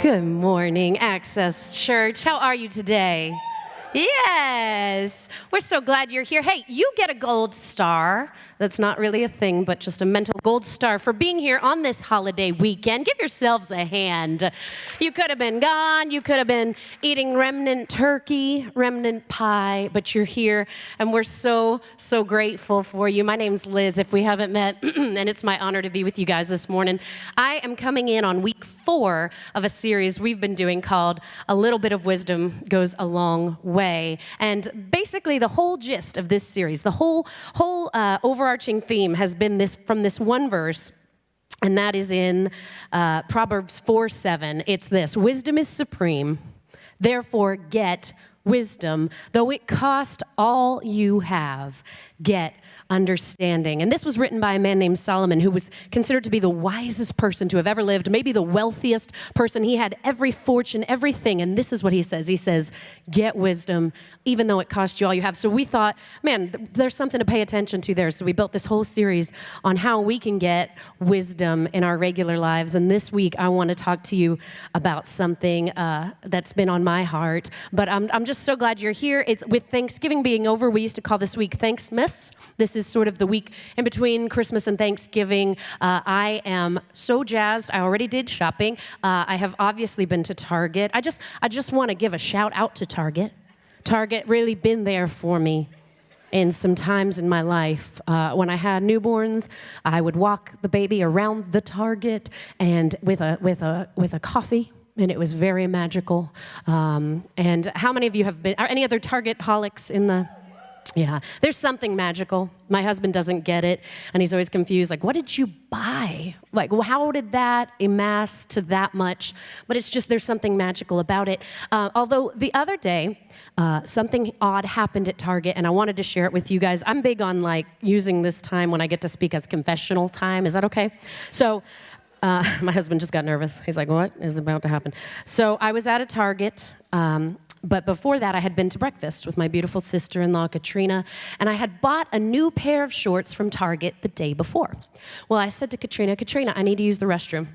Good morning, Access Church. How are you today? Yes, we're so glad you're here. Hey, you get a gold star. That's not really a thing, but just a mental gold star for being here on this holiday weekend. Give yourselves a hand. You could have been gone. You could have been eating remnant turkey, remnant pie, but you're here, and we're so grateful for you. My name's Liz, if we haven't met, and it's my honor to be with you guys this morning. I am coming in on week 4 of a series we've been doing called A Little Bit of Wisdom Goes a Long Way. And basically the whole gist of this series, the whole overarching theme has been this from this one verse, and that is in Proverbs 4:7. It's this: wisdom is supreme, therefore get wisdom. Though it cost all you have, get understanding. And this was written by a man named Solomon, who was considered to be the wisest person to have ever lived, maybe the wealthiest person. He had every fortune, everything. And this is what he says. He says, get wisdom, even though it cost you all you have. So we thought, man, there's something to pay attention to there. So we built this whole series on how we can get wisdom in our regular lives. And this week, I want to talk to you about something that's been on my heart. But I'm just so glad you're here. It's with Thanksgiving being over, we used to call this week Thanksmas. This is sort of the week in between Christmas and Thanksgiving. I am so jazzed. I already did shopping. I have obviously been to Target. I just want to give a shout out to Target. Target really been there for me in some times in my life. When I had newborns, I would walk the baby around the Target and with a coffee. And it was very magical. And how many of you have been? Are any other Target-holics in the? Yeah, there's something magical. My husband doesn't get it, and he's always confused, like, what did you buy? Like, well, how did that amass to that much? But it's just, there's something magical about it. Although the other day, something odd happened at Target, and I wanted to share it with you guys. I'm big on, like, using this time when I get to speak as confessional time. Is that okay? So my husband just got nervous. He's like, what is about to happen? So I was at a Target, but before that, I had been to breakfast with my beautiful sister-in-law, Katrina, and I had bought a new pair of shorts from Target the day before. Well, I said to Katrina, I need to use the restroom.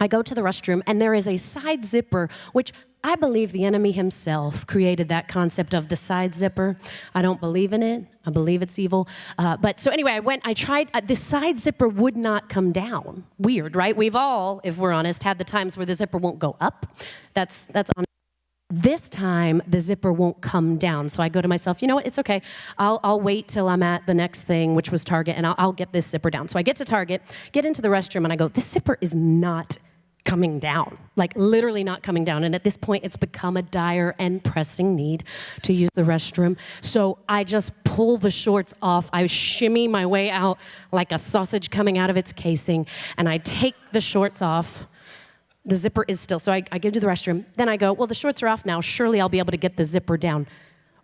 I go to the restroom, and there is a side zipper, which I believe the enemy himself created that concept of the side zipper. I don't believe in it. I believe it's evil. But so anyway, I tried, the side zipper would not come down. Weird, right? We've all, if we're honest, had the times where the zipper won't go up. That's honest. This time, the zipper won't come down. So I go to myself, you know what, it's okay. I'll wait till I'm at the next thing, which was Target, and I'll get this zipper down. So I get to Target, get into the restroom, and I go, this zipper is not coming down, like literally not coming down. And at this point, it's become a dire and pressing need to use the restroom. So I just pull the shorts off. I shimmy my way out like a sausage coming out of its casing, and I take the shorts off. The zipper is still, so I go to the restroom. Then I go, well, the shorts are off now. Surely I'll be able to get the zipper down.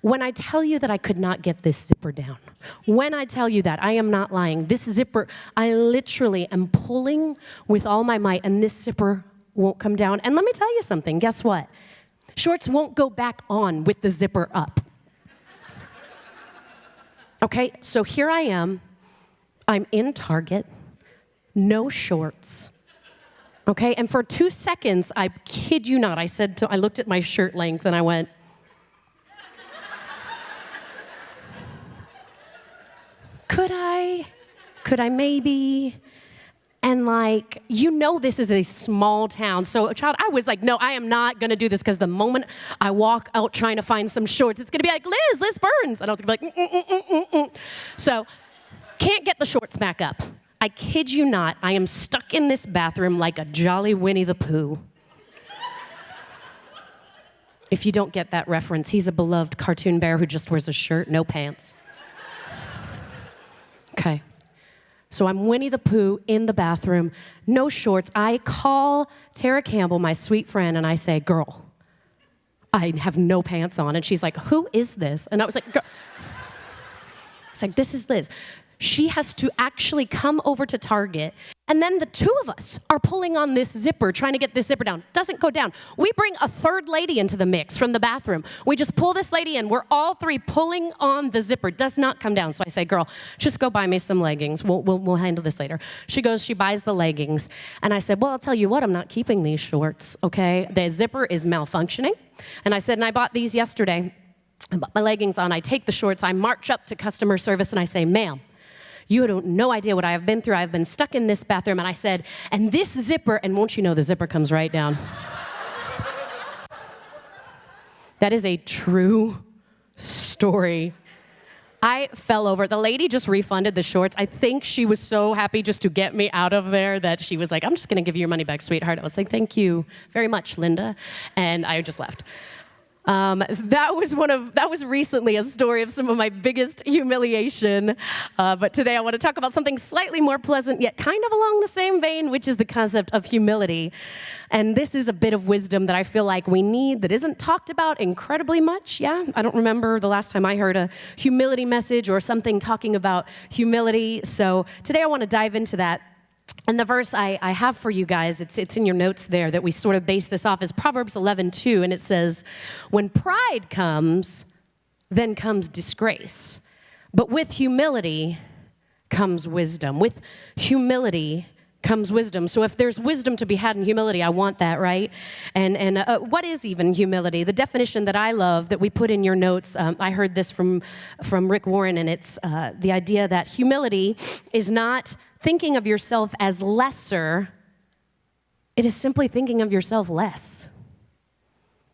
When I tell you that I could not get this zipper down, when I tell you that, I am not lying. This zipper, I literally am pulling with all my might, and this zipper won't come down. And let me tell you something. Guess what? Shorts won't go back on with the zipper up. Okay, so here I am. I'm in Target, no shorts. Okay, and for 2 seconds, I kid you not, I looked at my shirt length and I went, could I maybe? And like, you know this is a small town. So child, I was like, no, I am not gonna do this, because the moment I walk out trying to find some shorts, it's gonna be like, Liz Burns. And I was gonna be like, So, can't get the shorts back up. I kid you not, I am stuck in this bathroom like a jolly Winnie the Pooh. If you don't get that reference, he's a beloved cartoon bear who just wears a shirt, no pants. Okay, so I'm Winnie the Pooh in the bathroom, no shorts. I call Tara Campbell, my sweet friend, and I say, girl, I have no pants on. And she's like, who is this? And I was like, girl. It's like, this is Liz. She has to actually come over to Target And then the two of us are pulling on this zipper, trying to get this zipper down. Doesn't go down. We bring a third lady into the mix from the bathroom. We just pull this lady in. We're all three pulling on the zipper. Does not come down. So I say, girl, just go buy me some leggings. We'll handle this later. She goes, she buys the leggings. And I said, well, I'll tell you what, I'm not keeping these shorts, okay? The zipper is malfunctioning. And I said, and I bought these yesterday. I put my leggings on, I take the shorts, I march up to customer service, and I say, ma'am, you have no idea what I have been through. I've been stuck in this bathroom. And I said, and this zipper, and won't you know the zipper comes right down. That is a true story. I fell over. The lady just refunded the shorts. I think she was so happy just to get me out of there that she was like, I'm just going to give you your money back, sweetheart. I was like, thank you very much, Linda. And I just left. That was recently a story of some of my biggest humiliation. But today I want to talk about something slightly more pleasant, yet kind of along the same vein, which is the concept of humility. And this is a bit of wisdom that I feel like we need that isn't talked about incredibly much. Yeah, I don't remember the last time I heard a humility message or something talking about humility. So today I want to dive into that. And the verse I have for you guys, it's in your notes there that we sort of base this off, is Proverbs 11:2, and it says, when pride comes, then comes disgrace. But with humility comes wisdom. With humility comes wisdom. So if there's wisdom to be had in humility, I want that, right? And what is even humility? The definition that I love that we put in your notes, I heard this from Rick Warren, and it's the idea that humility is not thinking of yourself as lesser, it is simply thinking of yourself less.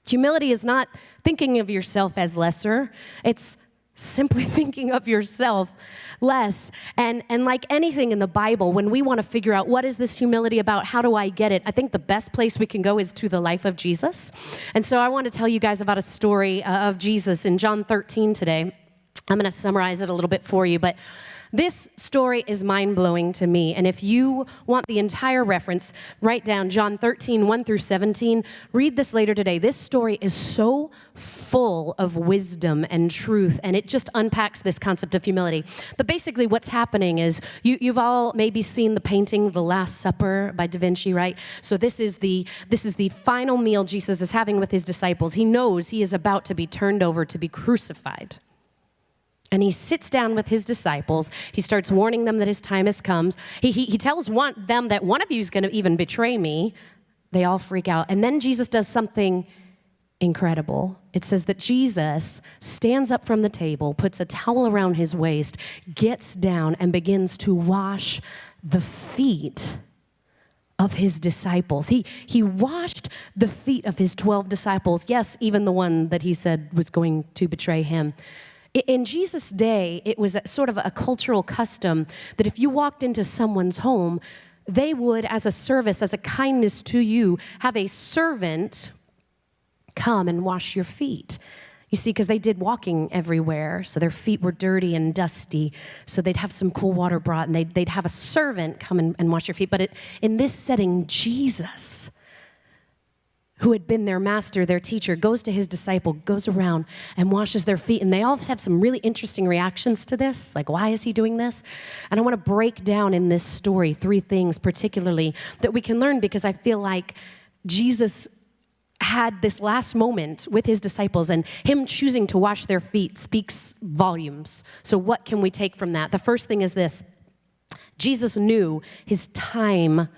Humility is not thinking of yourself as lesser, it's simply thinking of yourself less. And like anything in the Bible, when we want to figure out what is this humility about, how do I get it, I think the best place we can go is to the life of Jesus. And so I want to tell you guys about a story of Jesus in John 13 today. I'm going to summarize it a little bit for you, but this story is mind-blowing to me, and if you want the entire reference, write down John 13, 1 through 17. Read this later today. This story is so full of wisdom and truth, and it just unpacks this concept of humility. But basically what's happening is, you've all maybe seen the painting, The Last Supper by Da Vinci, right? So this is the final meal Jesus is having with his disciples. He knows he is about to be turned over to be crucified. And he sits down with his disciples. He starts warning them that his time has come. He tells them that one of you is going to even betray me. They all freak out. And then Jesus does something incredible. It says that Jesus stands up from the table, puts a towel around his waist, gets down, and begins to wash the feet of his disciples. He washed the feet of his 12 disciples. Yes, even the one that he said was going to betray him. In Jesus' day, it was sort of a cultural custom that if you walked into someone's home, they would, as a service, as a kindness to you, have a servant come and wash your feet. You see, because they did walking everywhere, so their feet were dirty and dusty, so they'd have some cool water brought, and they'd have a servant come and wash your feet. But in this setting, Jesus, who had been their master, their teacher, goes to his disciple, goes around and washes their feet. And they all have some really interesting reactions to this. Like, why is he doing this? And I want to break down in this story 3 things particularly that we can learn, because I feel like Jesus had this last moment with his disciples, and him choosing to wash their feet speaks volumes. So what can we take from that? The first thing is this: Jesus knew his time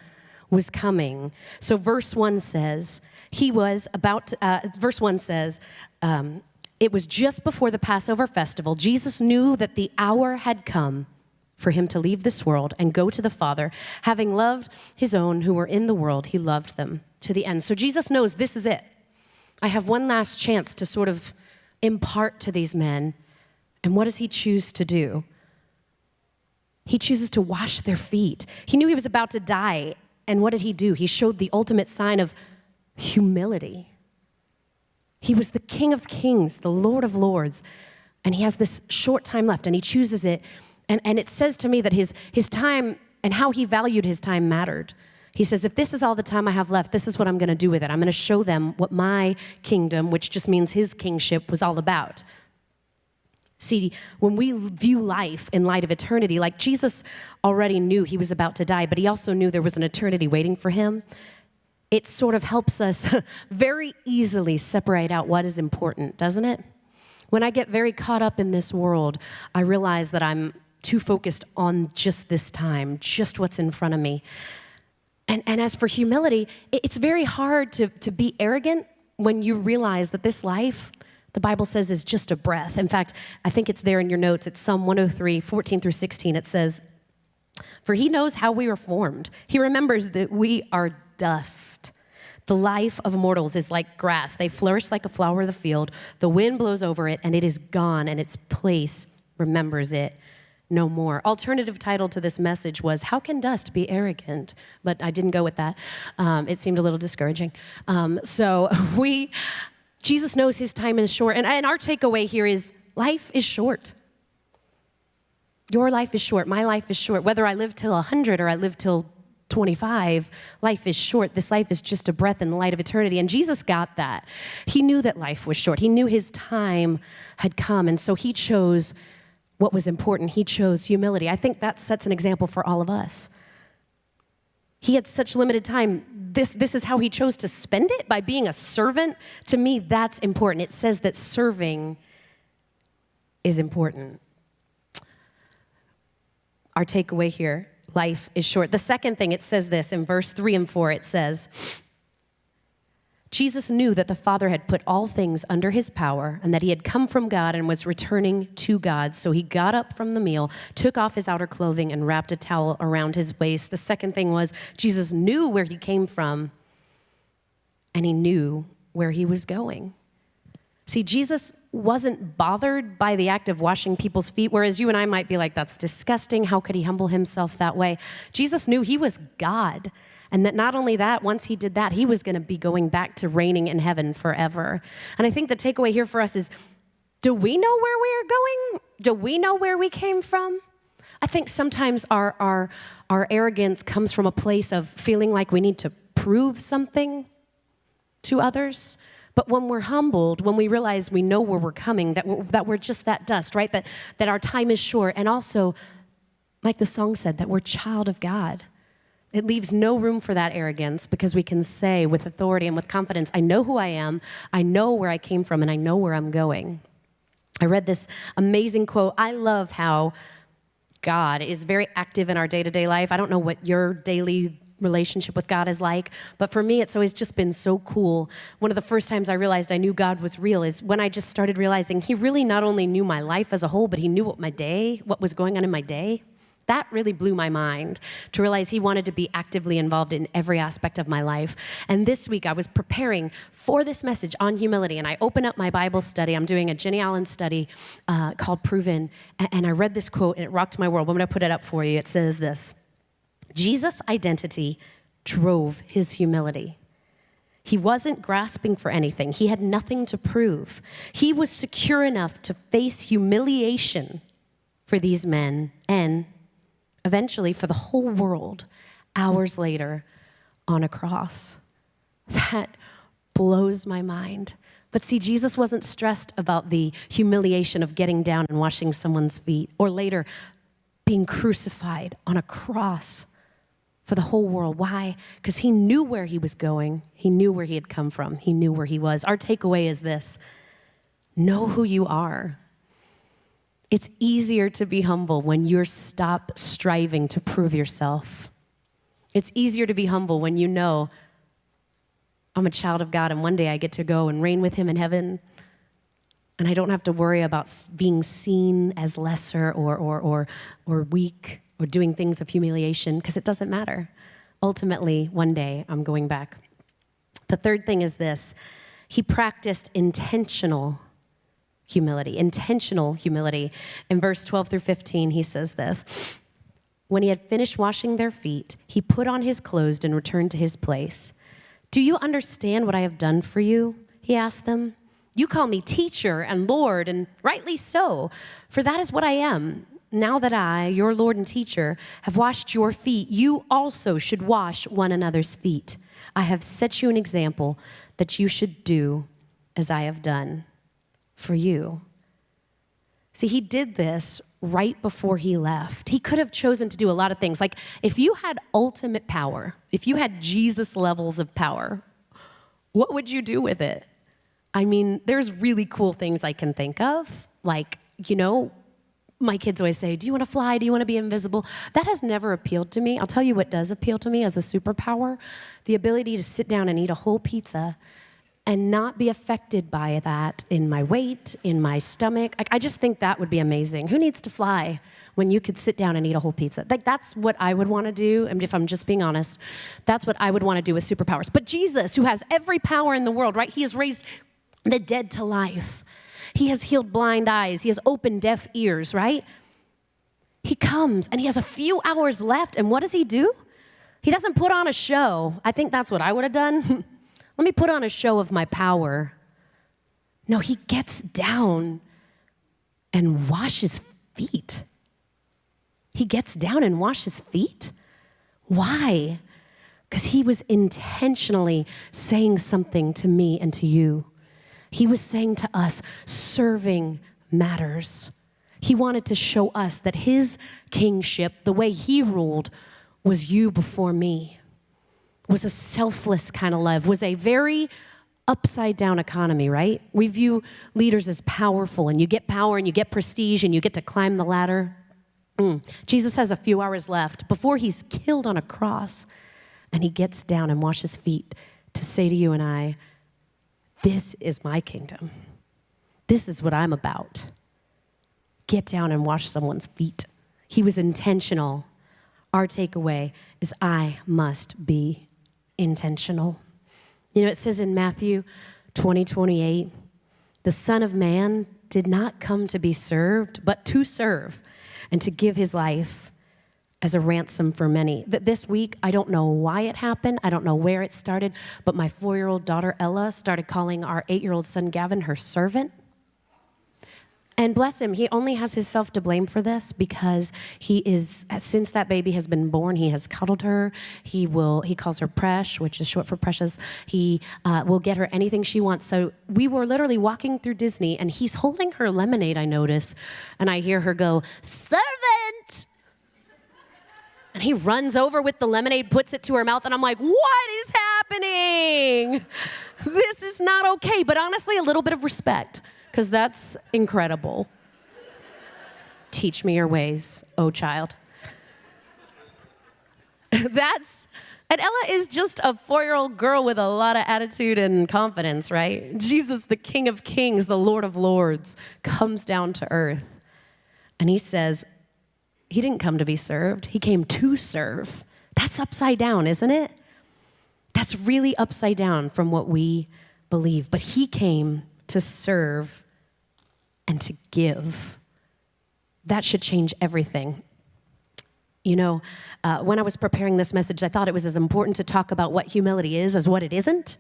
was coming. So verse 1 says, verse 1 says, it was just before the Passover festival. Jesus knew that the hour had come for him to leave this world and go to the Father. Having loved his own who were in the world, he loved them to the end. So Jesus knows this is it. I have one last chance to sort of impart to these men. And what does he choose to do? He chooses to wash their feet. He knew he was about to die. And what did he do? He showed the ultimate sign of humility. He was the King of Kings, the Lord of Lords, and he has this short time left, and he chooses it. And it says to me that his time and how he valued his time mattered. He says, if this is all the time I have left, this is what I'm going to do with it. I'm going to show them what my kingdom, which just means his kingship, was all about. See, when we view life in light of eternity, like Jesus already knew he was about to die, but he also knew there was an eternity waiting for him, it sort of helps us very easily separate out what is important, doesn't it? When I get very caught up in this world, I realize that I'm too focused on just this time, just what's in front of me. And as for humility, it's very hard to be arrogant when you realize that this life, the Bible says, is just a breath. In fact, I think it's there in your notes. It's Psalm 103, 14 through 16. It says, "For he knows how we were formed. He remembers that we are dust. The life of mortals is like grass. They flourish like a flower of the field. The wind blows over it, and it is gone, and its place remembers it no more." Alternative title to this message was, "How can dust be arrogant?" But I didn't go with that. It seemed a little discouraging. Jesus knows his time is short. And our takeaway here is life is short. Your life is short. My life is short. Whether I live till 100 or I live till 25, life is short. This life is just a breath in the light of eternity. And Jesus got that. He knew that life was short. He knew his time had come. And so he chose what was important. He chose humility. I think that sets an example for all of us. He had such limited time. This is how he chose to spend it, by being a servant. To me, that's important. It says that serving is important. Our takeaway here, life is short. The second thing, it says this in verse 3 and 4, it says, Jesus knew that the Father had put all things under his power and that he had come from God and was returning to God. So he got up from the meal, took off his outer clothing, and wrapped a towel around his waist. The second thing was Jesus knew where he came from and he knew where he was going. See, Jesus wasn't bothered by the act of washing people's feet, whereas you and I might be like, that's disgusting. How could he humble himself that way? Jesus knew he was God. And that not only that, once he did that, he was going to be going back to reigning in heaven forever. And I think the takeaway here for us is, do we know where we are going? Do we know where we came from? I think sometimes our arrogance comes from a place of feeling like we need to prove something to others. But when we're humbled, when we realize we know where we're coming, that we're just that dust, right? That our time is short. And also, like the song said, that we're child of God. It leaves no room for that arrogance, because we can say with authority and with confidence, I know who I am, I know where I came from, and I know where I'm going. I read this amazing quote. I love how God is very active in our day-to-day life. I don't know what your daily relationship with God is like, but for me, it's always just been so cool. One of the first times I realized I knew God was real is when I just started realizing he really not only knew my life as a whole, but he knew what was going on in my day. That really blew my mind, to realize he wanted to be actively involved in every aspect of my life. And this week I was preparing for this message on humility, and I opened up my Bible study. I'm doing a Jenny Allen study called Proven, and I read this quote, and it rocked my world. I'm going to put it up for you. It says this: Jesus' identity drove his humility. He wasn't grasping for anything. He had nothing to prove. He was secure enough to face humiliation for these men and eventually for the whole world, hours later on a cross. That blows my mind. But see, Jesus wasn't stressed about the humiliation of getting down and washing someone's feet, or later being crucified on a cross for the whole world. Why? Because he knew where he was going. He knew where he had come from. He knew where he was. Our takeaway is this: know who you are. It's easier to be humble when you stop striving to prove yourself. It's easier to be humble when you know I'm a child of God and one day I get to go and reign with him in heaven, and I don't have to worry about being seen as lesser or weak or doing things of humiliation, because it doesn't matter. Ultimately, one day I'm going back. The third thing is this: he practiced intentional humility. Intentional humility. In verse 12 through 15, he says this: when he had finished washing their feet, he put on his clothes and returned to his place. Do you understand what I have done for you? He asked them. You call me teacher and Lord, and rightly so, for that is what I am. Now that I, your Lord and teacher, have washed your feet, you also should wash one another's feet. I have set you an example that you should do as I have done for you. See, he did this right before he left. He could have chosen to do a lot of things. Like, if you had ultimate power, if you had Jesus levels of power, what would you do with it? I mean, there's really cool things I can think of. Like, my kids always say, do you want to fly? Do you want to be invisible? That has never appealed to me. I'll tell you what does appeal to me as a superpower: the ability to sit down and eat a whole pizza and not be affected by that in my weight, in my stomach. I just think that would be amazing. Who needs to fly when you could sit down and eat a whole pizza? Like, that's what I would want to do. And if I'm just being honest, that's what I would want to do with superpowers. But Jesus, who has every power in the world, right? He has raised the dead to life. He has healed blind eyes. He has opened deaf ears, right? He comes and he has a few hours left. And what does he do? He doesn't put on a show. I think that's what I would have done. Let me put on a show of my power. No, he gets down and washes feet. He gets down and washes feet? Why? Because he was intentionally saying something to me and to you. He was saying to us, serving matters. He wanted to show us that his kingship, the way he ruled, was you before me. Was a selfless kind of love, was a very upside down economy, right? We view leaders as powerful, and you get power and you get prestige and you get to climb the ladder. Jesus has a few hours left before he's killed on a cross, and he gets down and washes feet to say to you and I, this is my kingdom. This is what I'm about. Get down and wash someone's feet. He was intentional. Our takeaway is I must be intentional. It says in Matthew 20:28, the Son of Man did not come to be served, but to serve and to give his life as a ransom for many. This week, I don't know why it happened. I don't know where it started, but my 4-year-old daughter, Ella, started calling our 8-year-old son, Gavin, her servant. And bless him, he only has himself to blame for this because since that baby has been born, he has cuddled her. He calls her Presh, which is short for precious. He will get her anything she wants. So we were literally walking through Disney, and he's holding her lemonade, I notice, and I hear her go, servant! And he runs over with the lemonade, puts it to her mouth, and I'm like, what is happening? This is not okay. But honestly, a little bit of respect, because that's incredible. Teach me your ways, oh child. And Ella is just a 4-year-old girl with a lot of attitude and confidence, right? Jesus, the King of Kings, the Lord of Lords, comes down to earth. And he says, he didn't come to be served. He came to serve. That's upside down, isn't it? That's really upside down from what we believe. But he came to serve and to give. That should change everything. When I was preparing this message, I thought it was as important to talk about what humility is as what it isn't.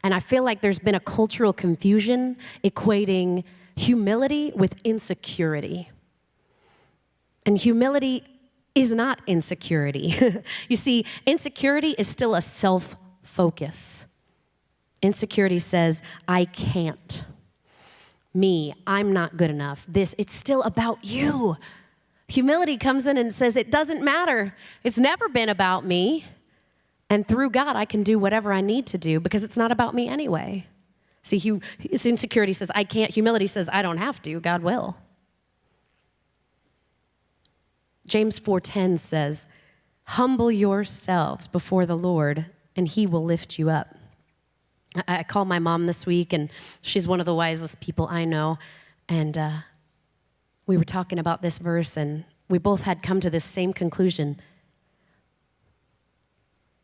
And I feel like there's been a cultural confusion equating humility with insecurity. And humility is not insecurity. You see, insecurity is still a self-focus. Insecurity says, I can't. Me, I'm not good enough. It's still about you. Humility comes in and says, it doesn't matter. It's never been about me. And through God, I can do whatever I need to do because it's not about me anyway. See, insecurity says, I can't. Humility says, I don't have to. God will. James 4:10 says, humble yourselves before the Lord, and he will lift you up. I called my mom this week, and she's one of the wisest people I know. And we were talking about this verse, and we both had come to this same conclusion.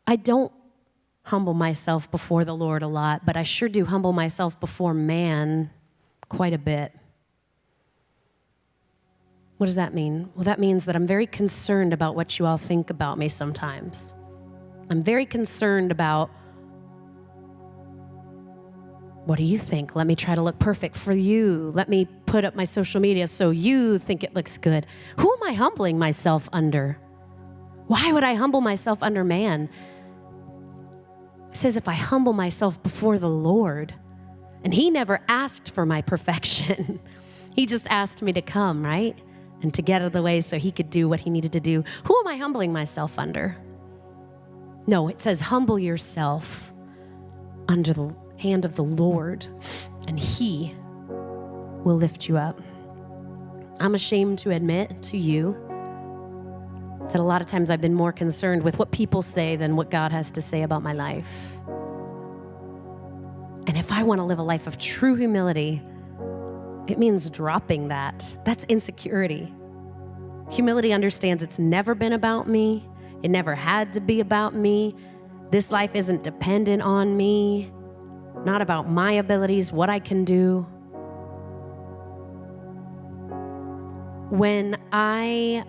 I don't humble myself before the Lord a lot, but I sure do humble myself before man quite a bit. What does that mean? Well, that means that I'm very concerned about what you all think about me sometimes. I'm very concerned about, what do you think? Let me try to look perfect for you. Let me put up my social media so you think it looks good. Who am I humbling myself under? Why would I humble myself under man? It says if I humble myself before the Lord, and he never asked for my perfection. He just asked me to come, right? And to get out of the way so he could do what he needed to do. Who am I humbling myself under? No, it says humble yourself under the hand of the Lord, and he will lift you up. I'm ashamed to admit to you that a lot of times I've been more concerned with what people say than what God has to say about my life. And if I want to live a life of true humility, it means dropping that. That's insecurity. Humility understands it's never been about me. It never had to be about me. This life isn't dependent on me, not about my abilities, what I can do. When I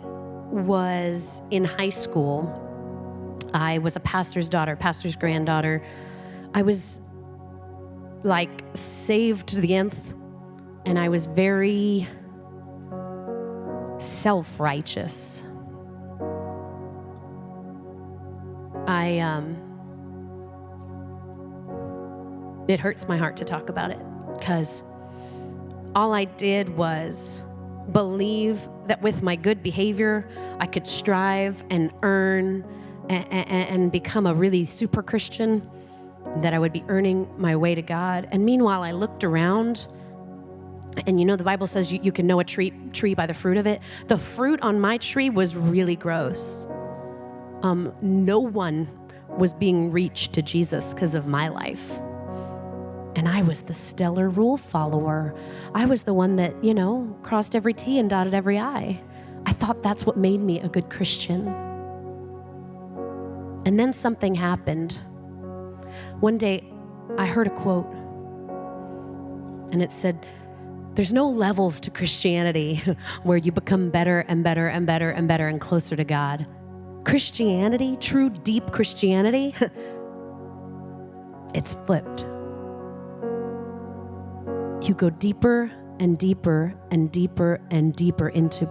was in high school, I was a pastor's daughter, pastor's granddaughter. I was like saved to the nth, and I was very self-righteous. It hurts my heart to talk about it because all I did was believe that with my good behavior, I could strive and earn and become a really super Christian, that I would be earning my way to God. And meanwhile, I looked around, and you know, the Bible says you can know a tree by the fruit of it. The fruit on my tree was really gross. No one was being reached to Jesus because of my life. And I was the stellar rule follower. I was the one that, you know, crossed every T and dotted every I. I thought that's what made me a good Christian. And then something happened. One day, I heard a quote, and it said, "There's no levels to Christianity where you become better and better and better and better and closer to God. Christianity, true deep Christianity, it's flipped. You go deeper and deeper and deeper and deeper into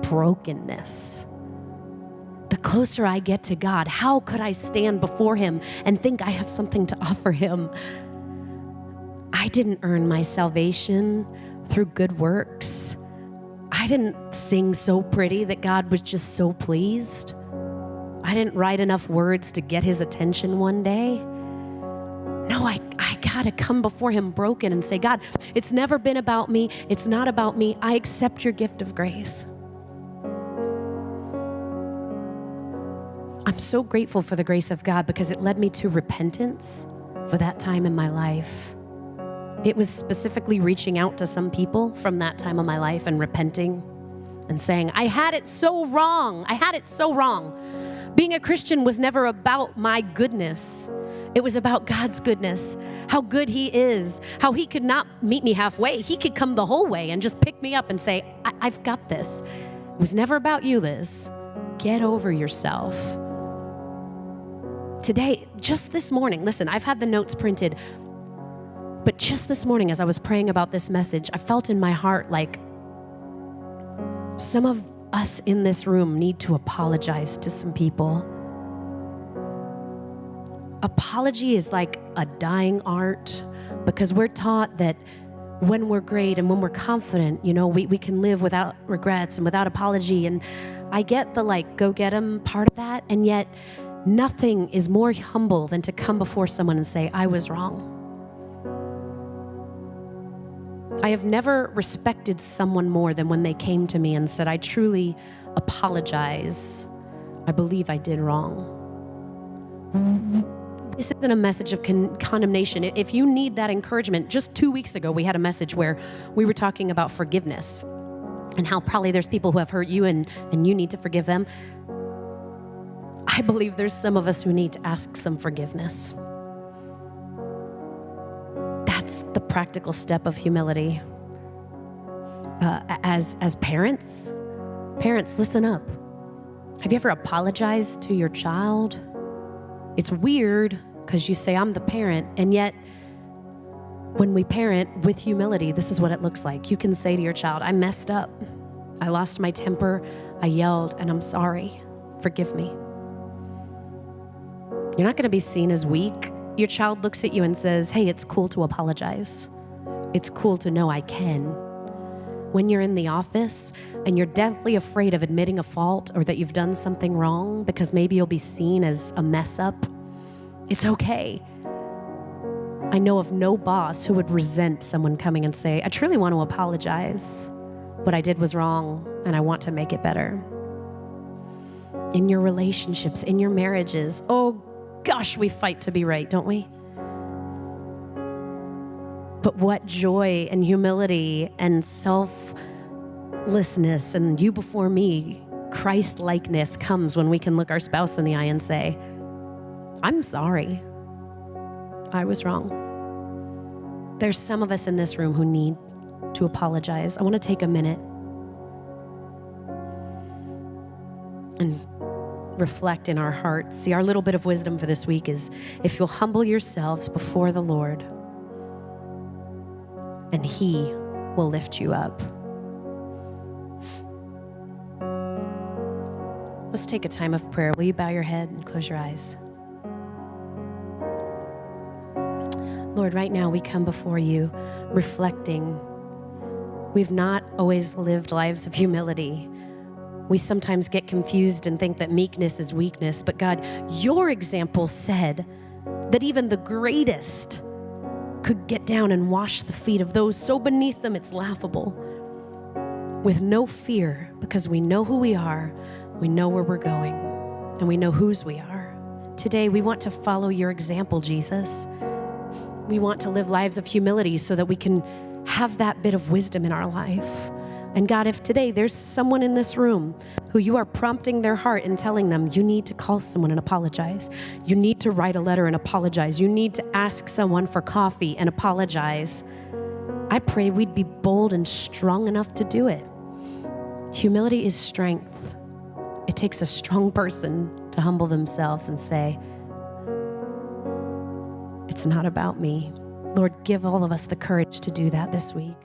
brokenness. The closer I get to God, how could I stand before him and think I have something to offer him? I didn't earn my salvation through good works. I didn't sing so pretty that God was just so pleased. I didn't write enough words to get his attention one day. No, I gotta come before him broken and say, God, it's never been about me. It's not about me. I accept your gift of grace. I'm so grateful for the grace of God because it led me to repentance for that time in my life. It was specifically reaching out to some people from that time of my life and repenting and saying, I had it so wrong. I had it so wrong. Being a Christian was never about my goodness. It was about God's goodness, how good he is, how he could not meet me halfway. He could come the whole way and just pick me up and say, I've got this. It was never about you, Liz. Get over yourself. Today, just this morning, listen, I've had the notes printed, but just this morning as I was praying about this message, I felt in my heart like some of us in this room need to apologize to some people. Apology is like a dying art because we're taught that when we're great and when we're confident, you know, we can live without regrets and without apology. And I get the like, go get 'em part of that. And yet nothing is more humble than to come before someone and say, I was wrong. I have never respected someone more than when they came to me and said, I truly apologize. I believe I did wrong. This isn't a message of condemnation. If you need that encouragement, just 2 weeks ago, we had a message where we were talking about forgiveness and how probably there's people who have hurt you and you need to forgive them. I believe there's some of us who need to ask some forgiveness. That's the practical step of humility. As parents, listen up. Have you ever apologized to your child? It's weird because you say, I'm the parent, and yet when we parent with humility, this is what it looks like. You can say to your child, I messed up. I lost my temper. I yelled, and I'm sorry. Forgive me. You're not going to be seen as weak. Your child looks at you and says, hey, it's cool to apologize. It's cool to know I can. when you're in the office and you're deathly afraid of admitting a fault or that you've done something wrong because maybe you'll be seen as a mess up, it's okay. I know of no boss who would resent someone coming and say, I truly want to apologize. What I did was wrong and I want to make it better. In your relationships, in your marriages, oh gosh, we fight to be right, don't we? But what joy and humility and selflessness and you before me, Christ-likeness comes when we can look our spouse in the eye and say, I'm sorry. I was wrong. There's some of us in this room who need to apologize. I want to take a minute and reflect in our hearts. See, our little bit of wisdom for this week is if you'll humble yourselves before the Lord, and He will lift you up. Let's take a time of prayer. Will you bow your head and close your eyes? Lord, right now we come before you reflecting. We've not always lived lives of humility. We sometimes get confused and think that meekness is weakness, but God, your example said that even the greatest could get down and wash the feet of those so beneath them it's laughable, with no fear, because we know who we are, we know where we're going, and we know whose we are. Today, we want to follow your example, Jesus. We want to live lives of humility so that we can have that bit of wisdom in our life. And God, if today there's someone in this room who you are prompting their heart and telling them you need to call someone and apologize, you need to write a letter and apologize, you need to ask someone for coffee and apologize, I pray we'd be bold and strong enough to do it. Humility is strength. It takes a strong person to humble themselves and say, it's not about me. Lord, give all of us the courage to do that this week.